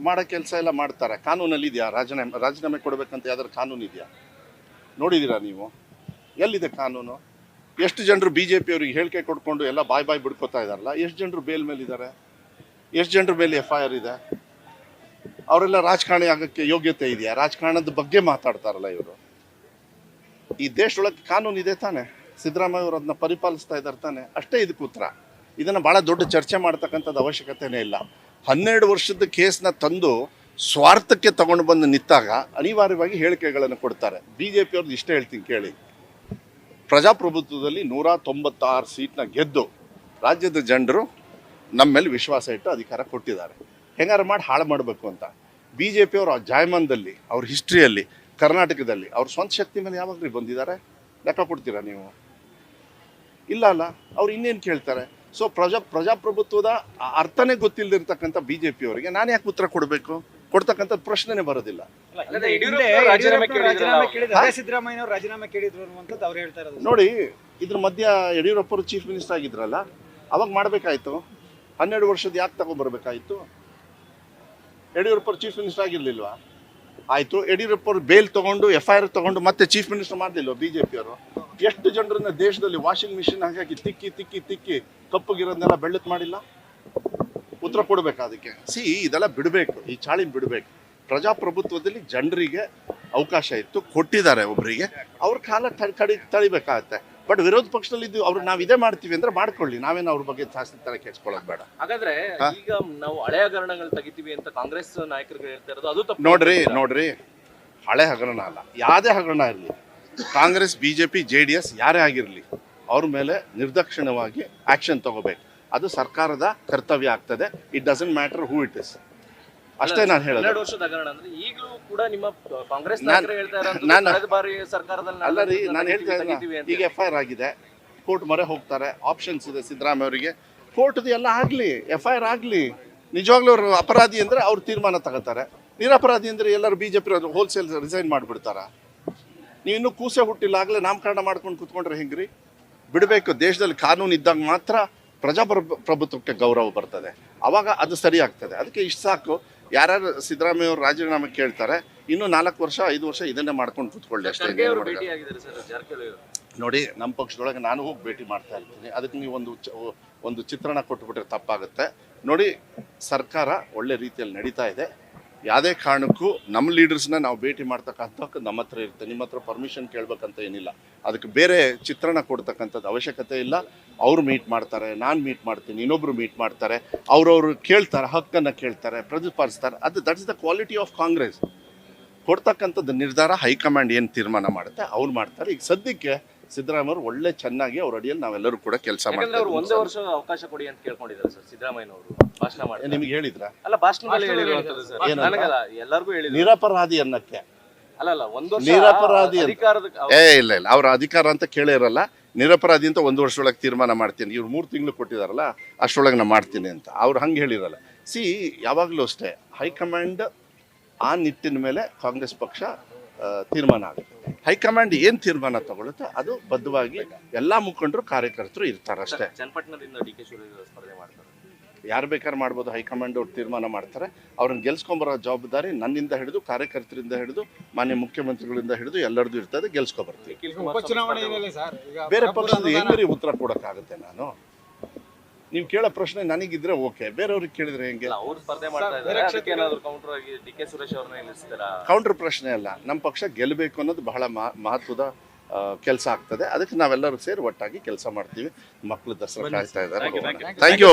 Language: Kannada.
ಮಾಡೋ ಕೆಲಸ ಎಲ್ಲ ಮಾಡ್ತಾರೆ. ಕಾನೂನಲ್ಲಿ ಇದೆಯಾ ರಾಜೀನಾಮೆ ಕೊಡಬೇಕಂತ ಯಾವ್ದಾದ್ರು ಕಾನೂನು ಇದೆಯಾ? ನೋಡಿದ್ದೀರಾ ನೀವು? ಎಲ್ಲಿದೆ ಕಾನೂನು? ಎಷ್ಟು ಜನರು BJP ಅವ್ರಿಗೆ ಹೇಳಿಕೆ ಕೊಡ್ಕೊಂಡು ಎಲ್ಲ ಬಾಯ್ ಬಿಡ್ಕೋತಾ ಇದಾರಲ್ಲ, ಎಷ್ಟು ಜನರು ಬೇಲ್ ಮೇಲೆ ಇದ್ದಾರೆ, ಎಷ್ಟು ಜನರ ಮೇಲೆ FIR ಇದೆ? ಅವರೆಲ್ಲ ರಾಜಕಾರಣಿ ಆಗೋಕ್ಕೆ ಯೋಗ್ಯತೆ ಇದೆಯಾ? ರಾಜಕಾರಣದ ಬಗ್ಗೆ ಮಾತಾಡ್ತಾರಲ್ಲ ಇವರು. ಈ ದೇಶದೊಳಗೆ ಕಾನೂನು ಇದೆ ತಾನೆ, ಸಿದ್ದರಾಮಯ್ಯ ಅವರು ಅದನ್ನ ಪರಿಪಾಲಿಸ್ತಾ ಇದ್ದಾರೆ ತಾನೆ, ಅಷ್ಟೇ ಇದಕ್ಕೆ ಉತ್ತರ. ಇದನ್ನು ಭಾಳ ದೊಡ್ಡ ಚರ್ಚೆ ಮಾಡ್ತಕ್ಕಂಥದ್ದು ಅವಶ್ಯಕತೆನೇ ಇಲ್ಲ. 12 ವರ್ಷದ ಕೇಸ್ನ ತಂದು ಸ್ವಾರ್ಥಕ್ಕೆ ತಗೊಂಡು ಬಂದು ನಿಂತಾಗ ಅನಿವಾರ್ಯವಾಗಿ ಹೇಳಿಕೆಗಳನ್ನು ಕೊಡ್ತಾರೆ. BJP ಅವ್ರದ್ದು ಇಷ್ಟೇ ಹೇಳ್ತೀನಿ ಕೇಳಿ. ಪ್ರಜಾಪ್ರಭುತ್ವದಲ್ಲಿ 196 ಸೀಟ್ನ ಗೆದ್ದು ರಾಜ್ಯದ ಜನರು ನಮ್ಮ ಮೇಲೆ ವಿಶ್ವಾಸ ಇಟ್ಟು ಅಧಿಕಾರ ಕೊಟ್ಟಿದ್ದಾರೆ. ಹೆಂಗಾರು ಮಾಡಿ ಹಾಳು ಮಾಡಬೇಕು ಅಂತ BJP ಅವರು ಜಾಯಮಾನದಲ್ಲಿ, ಅವ್ರ ಹಿಸ್ಟ್ರಿಯಲ್ಲಿ, ಕರ್ನಾಟಕದಲ್ಲಿ ಅವ್ರ ಸ್ವಂತ ಶಕ್ತಿ ಮೇಲೆ ಯಾವಾಗ್ಲೂ ಬಂದಿದ್ದಾರೆ? ಲೆಕ್ಕ ಕೊಡ್ತೀರಾ ನೀವು? ಇಲ್ಲ ಅಲ್ಲ. ಅವ್ರು ಇನ್ನೇನು ಕೇಳ್ತಾರೆ? ಸೊ ಪ್ರಜಾಪ್ರಭುತ್ವದ ಅರ್ಥನೇ ಗೊತ್ತಿಲ್ಲದಿರ್ತಕ್ಕಂಥ BJP ಅವರಿಗೆ ನಾನು ಯಾಕೆ ಉತ್ತರ ಕೊಡಬೇಕು? ಕೊಡ್ತಕ್ಕಂಥ ಪ್ರಶ್ನೆನೇ ಬರೋದಿಲ್ಲ. ನೋಡಿ, ಇದ್ರ ಮಧ್ಯ ಯಡಿಯೂರಪ್ಪ ಅವರು ಚೀಫ್ ಮಿನಿಸ್ಟರ್ ಆಗಿದ್ರಲ್ಲ, ಅವಾಗ ಮಾಡಬೇಕಾಯ್ತು. 12 ವರ್ಷದ ಯಾಕೆ ತಗೊಂಡ್ಬರ್ಬೇಕಾಯ್ತು? ಯಡಿಯೂರಪ್ಪ ಚೀಫ್ ಮಿನಿಸ್ಟರ್ ಆಗಿರ್ಲಿಲ್ವಾ? ಆಯ್ತು, ಯಡಿಯೂರಪ್ಪ ಅವ್ರು ಬೇಲ್ ತಗೊಂಡು FIR ತಗೊಂಡು ಮತ್ತೆ ಚೀಫ್ ಮಿನಿಸ್ಟರ್ ಮಾಡಲಿಲ್ವ BJP ಅವರು? ಎಷ್ಟು ಜನರನ್ನ ದೇಶದಲ್ಲಿ ವಾಷಿಂಗ್ ಮಿಷಿನ್ ಹಾಕಿ ತಿಕ್ಕಿ ಕಪ್ಪುಗಿರೋದನ್ನೆಲ್ಲ ಬೆಳ್ಳತ್ ಮಾಡಿಲ್ಲ? ಉತ್ತರ ಕೊಡ್ಬೇಕು ಅದಕ್ಕೆ. ಇದೆಲ್ಲ ಬಿಡಬೇಕು, ಈ ಚಾಳಿ ಬಿಡಬೇಕು. ಪ್ರಜಾಪ್ರಭುತ್ವದಲ್ಲಿ ಜನರಿಗೆ ಅವಕಾಶ ಇತ್ತು, ಕೊಟ್ಟಿದ್ದಾರೆ ಒಬ್ಬರಿಗೆ, ಅವ್ರ ಕಾಲ ತಳಿಬೇಕಾಗತ್ತೆ. ಬಟ್ ವಿರೋಧ ಪಕ್ಷದಲ್ಲಿ ಇದ್ದು ಅವ್ರು ನಾವು ಇದೇ ಮಾಡ್ತೀವಿ ಅಂದ್ರೆ ಮಾಡ್ಕೊಳ್ಳಿ, ನಾವೇನು ಅವ್ರ ಬಗ್ಗೆ ಜಾಸ್ತಿ ತರ ಕೆಡ್ಸ್ಕೊಳ್ಳೋದು ಬೇಡ. ಹಾಗಾದ್ರೆ ಈಗ ನಾವು ಹಳೆ ಹಗರಣಗಳು ತೆಗಿತೀವಿ ಅಂತ ಕಾಂಗ್ರೆಸ್ ನಾಯಕರು ಹೇಳ್ತಾ ಇರೋದು ಅದು ತಪ್ಪು. ನೋಡ್ರಿ, ಹಳೆ ಹಗರಣ ಅಲ್ಲ, ಯಾವುದೇ ಹಗರಣ ಇರಲಿ, ಕಾಂಗ್ರೆಸ್ BJP JDS ಯಾರೇ ಆಗಿರಲಿ, ಅವ್ರ ಮೇಲೆ ನಿರ್ದಾಕ್ಷಿಣ್ಯವಾಗಿ ಆಕ್ಷನ್ ತಗೋಬೇಕು. ಅದು ಸರ್ಕಾರದ ಕರ್ತವ್ಯ ಆಗ್ತದೆ. It doesn't matter who it is. ಅಷ್ಟೇ ನಾನು ಹೇಳೋದು. 12 ವರ್ಷದ ಹಗರಣ ಅಂದ್ರೆ ಈಗಲೂ ಕೂಡ ನಿಮ್ಮ ಕಾಂಗ್ರೆಸ್ ನಾಯಕರು ಹೇಳ್ತಾ ಇರೋದು ಕಳೆದ ಬಾರಿ ಸರ್ಕಾರದಲ್ಲಿ ಅಲ್ಲ ರೀ, ನಾನು ಹೇಳ್ತಾ ಇದ್ದೀನಿ, ಈಗ FIR ಆಗಿದೆ, ಕೋರ್ಟ್ ಮೊರೆ ಹೋಗ್ತಾರೆ, ಆಪ್ಷನ್ಸ್ ಇದೆ ಸಿದ್ದರಾಮಯ್ಯ ಅವರಿಗೆ. ಕೋರ್ಟ್ದು ಎಲ್ಲ ಆಗಲಿ, FIR ಆಗಲಿ. ನಿಜವಾಗ್ಲೂ ಅವರು ಅಪರಾಧಿ ಅಂದರೆ ಅವ್ರು ತೀರ್ಮಾನ ತಗೋತಾರೆ. ನಿರಪರಾಧಿ ಅಂದರೆ ಎಲ್ಲರೂ BJP ಹೋಲ್ಸೇಲ್ ರಿಸೈನ್ ಮಾಡಿಬಿಡ್ತಾರ? ನೀವು ಇನ್ನೂ ಕೂಸೆ ಹುಟ್ಟಿಲ್ಲ, ಆಗಲೇ ನಾಮಕರಣ ಮಾಡ್ಕೊಂಡು ಕೂತ್ಕೊಂಡ್ರೆ ಹೆಂಗ್ರಿ? ಬಿಡಬೇಕು. ದೇಶದಲ್ಲಿ ಕಾನೂನು ಇದ್ದಾಗ ಮಾತ್ರ ಪ್ರಜಾಪ್ರಭುತ್ವಕ್ಕೆ ಗೌರವ ಬರ್ತದೆ, ಅವಾಗ ಅದು ಸರಿ ಆಗ್ತದೆ. ಅದಕ್ಕೆ ಇಷ್ಟು ಸಾಕು. ಯಾರ್ಯಾರು ಸಿದ್ದರಾಮಯ್ಯ ಅವರು ರಾಜೀನಾಮೆ ಕೇಳ್ತಾರೆ, ಇನ್ನೂ 4 ವರ್ಷ 5 ವರ್ಷ ಇದನ್ನೇ ಮಾಡ್ಕೊಂಡು ಕೂತ್ಕೊಳ್ಳಿ ಅಷ್ಟೇ. ನೋಡಿ, ನಮ್ಮ ಪಕ್ಷದೊಳಗೆ ನಾನು ಹೋಗಿ ಭೇಟಿ ಮಾಡ್ತಾ ಇರ್ತೀನಿ. ಅದಕ್ಕೆ ನೀವು ಒಂದು ಚಿತ್ರಣ ಕೊಟ್ಟುಬಿಟ್ರೆ ತಪ್ಪಾಗುತ್ತೆ. ನೋಡಿ, ಸರ್ಕಾರ ಒಳ್ಳೆ ರೀತಿಯಲ್ಲಿ ನಡೀತಾ ಇದೆ. ಯಾವುದೇ ಕಾರಣಕ್ಕೂ ನಮ್ಮ ಲೀಡರ್ಸ್ನ ನಾವು ಭೇಟಿ ಮಾಡ್ತಕ್ಕಂಥ ನಮ್ಮ ಹತ್ರ ಇರುತ್ತೆ. ನಿಮ್ಮ ಹತ್ರ ಪರ್ಮಿಷನ್ ಕೇಳಬೇಕಂತ ಏನಿಲ್ಲ. ಅದಕ್ಕೆ ಬೇರೆ ಚಿತ್ರಣ ಕೊಡ್ತಕ್ಕಂಥದ್ದು ಅವಶ್ಯಕತೆ ಇಲ್ಲ. ಅವರು ಮೀಟ್ ಮಾಡ್ತಾರೆ, ನಾನು ಮೀಟ್ ಮಾಡ್ತೀನಿ, ಇನ್ನೊಬ್ರು ಮೀಟ್ ಮಾಡ್ತಾರೆ, ಅವ್ರವ್ರು ಕೇಳ್ತಾರೆ, ಹಕ್ಕನ್ನು ಕೇಳ್ತಾರೆ, ಪ್ರತಿಪಾದಿಸ್ತಾರೆ. That is the quality of Congress. ಕೊಡ್ತಕ್ಕಂಥದ್ದು ನಿರ್ಧಾರ ಹೈಕಮಾಂಡ್ ಏನು ತೀರ್ಮಾನ ಮಾಡುತ್ತೆ ಅವ್ರು ಮಾಡ್ತಾರೆ. ಈಗ ಸದ್ಯಕ್ಕೆ ಸಿದ್ದರಾಮಯ್ಯ ಅವರು ಒಳ್ಳೆ ಚೆನ್ನಾಗಿ ಅವ್ರ ಅಡಿಯಲ್ಲಿ ನಾವೆಲ್ಲರೂ ಕೂಡ ಕೆಲಸ ಮಾಡ್ತಾರೆ. 1 ವರ್ಷ ಅವಕಾಶ ಕೊಡಿ ಅಂತ ಕೇಳ್ಕೊಂಡಿದ್ದಾರೆ ಸರ್ ಸಿದ್ದರಾಮಯ್ಯ ಅವರು ಭಾಷಣ ಮಾಡಿ. ನಿಮಗೆ ಹೇಳಿದ್ರ? ಅಲ್ಲ, ಭಾಷಣದಲ್ಲಿ ಹೇಳಿರುವಂತದ್ದು ಸರ್, ನನಗಲ್ಲ ಎಲ್ಲರಿಗೂ ಹೇಳಿದ್ರು. ನಿರಪರಾಧಿ ಅನ್ನಕ್ಕೆ ಅಲ್ಲ 1 ವರ್ಷ ನಿರಪರಾಧಿ ಅಧಿಕಾರದ ಇಲ್ಲ ಅವ್ರ ಅಧಿಕಾರ ಅಂತ ಕೇಳಿರಲ್ಲ. ನಿರಪರಾಧಿ ಅಂತ 1 ವರ್ಷದೊಳಗೆ ತೀರ್ಮಾನ ಮಾಡ್ತೀನಿ, ಇವ್ರು 3 ತಿಂಗಳು ಕೊಟ್ಟಿದಾರಲ್ಲ ಅಷ್ಟರೊಳಗೆ ನಾನು ಮಾಡ್ತೀನಿ ಅಂತ ಅವ್ರು ಹಂಗೆ ಹೇಳಿರಲ್ಲ. ಯಾವಾಗಲೂ ಅಷ್ಟೇ, ಹೈಕಮಾಂಡ್ ಆ ನಿಟ್ಟಿನ ಮೇಲೆ ಕಾಂಗ್ರೆಸ್ ಪಕ್ಷ ತೀರ್ಮಾನ ಆಗುತ್ತೆ. ಹೈಕಮಾಂಡ್ ಏನು ತೀರ್ಮಾನ ತಗೊಳುತ್ತೆ ಅದು ಬದ್ಧವಾಗಿ ಎಲ್ಲ ಮುಖಂಡರು ಕಾರ್ಯಕರ್ತರು ಇರ್ತಾರೆ ಅಷ್ಟೇ. ಚನ್ನಪಟ್ಟಣದಿಂದ DK ಶಿವಕುಮಾರ್ ಸ್ಪರ್ಧೆ ಮಾಡ್ತಾರೆ, ಯಾರು ಬೇಕಾದ್ರೂ ಮಾಡ್ಬೋದು. ಹೈಕಮಾಂಡ್ ಅವ್ರು ತೀರ್ಮಾನ ಮಾಡ್ತಾರೆ. ಅವ್ರನ್ನ ಗೆಲ್ಸ್ಕೊಂಬರೋ ಜವಾಬ್ದಾರಿ ನನ್ನಿಂದ ಹಿಡಿದು, ಕಾರ್ಯಕರ್ತರಿಂದ ಹಿಡಿದು, ಮಾನ್ಯ ಮುಖ್ಯಮಂತ್ರಿಗಳಿಂದ ಹಿಡಿದು ಎಲ್ಲರದ್ದು ಇರ್ತದೆ. ಗೆಲ್ಸ್ಕೊಬರ್ತೀವಿ. ಬೇರೆ ಪಕ್ಷದ ಹೆಂಗ್ರಿ ಉತ್ತರ ಕೊಡೋಕ್ಕಾಗುತ್ತೆ? ನಾನು ನೀವು ಕೇಳೋ ಪ್ರಶ್ನೆ ನನಗಿದ್ರೆ ಓಕೆ, ಬೇರೆಯವ್ರಿಗೆ ಕೇಳಿದ್ರೆ ಹೆಂಗೆ? ಕೌಂಟರ್ ಪ್ರಶ್ನೆ ಅಲ್ಲ. ನಮ್ಮ ಪಕ್ಷ ಗೆಲ್ಲಬೇಕು ಅನ್ನೋದು ಬಹಳ ಮಹತ್ವದ ಕೆಲಸ ಆಗ್ತದೆ. ಅದಕ್ಕೆ ನಾವೆಲ್ಲರೂ ಸೇರಿ ಒಟ್ಟಾಗಿ ಕೆಲಸ ಮಾಡ್ತೀವಿ. ಮಕ್ಕಳು ದಸರಾ ಕಾಯ್ತಾ ಇದ್ದಾರೆ. Thank you.